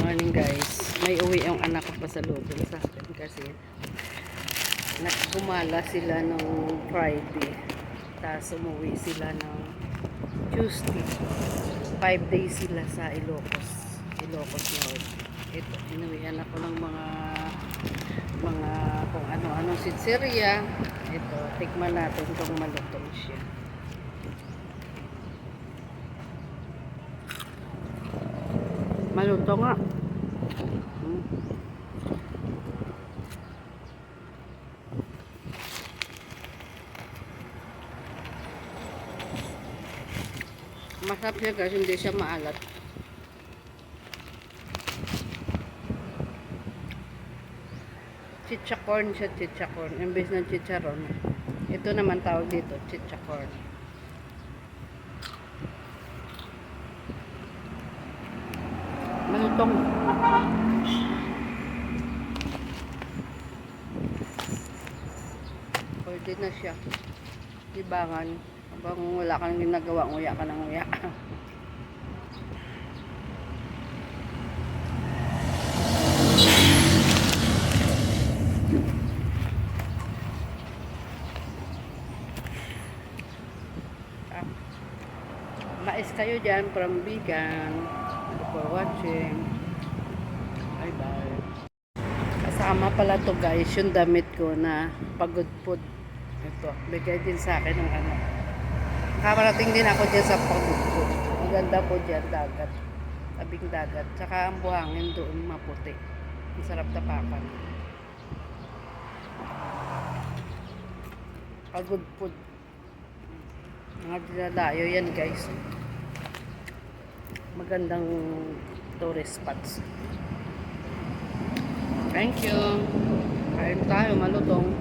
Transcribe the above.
Morning guys, may uwi yung anak ko pa sa loob sa akin kasi nagkumala sila nung Friday, tapos umuwi sila ng Tuesday. 5 days sila sa Ilocos North. Ito, inuwian ako ng mga kung ano-anong sitserya. Ito, tikman natin kung malutong siya. Malutong nga. Masarap siya guys, hindi siya maalat. Chichacorn siya, chichacorn. Imbes ng chicharon. Ito naman tawag dito, chichacorn. Malutong. Pwede na siya. Libangan. Habang wala kang ginagawa, nguya ka ng nguya. Mais kayo dyan from Bigan. Thank you for watching. Bye bye. Kasama pala to guys yung damit ko na pagod food. Ito, bigay din sa akin ng ano. Nakarating din ako dyan sa pagod food. Maganda po dyan, dagat. Tabing dagat. Tsaka ang buhangin doon maputi. Masarap tapakan. Pagod food. Mga dinadayo yan guys. Magandang tourist spots. Thank you. Kain tayo, malutong.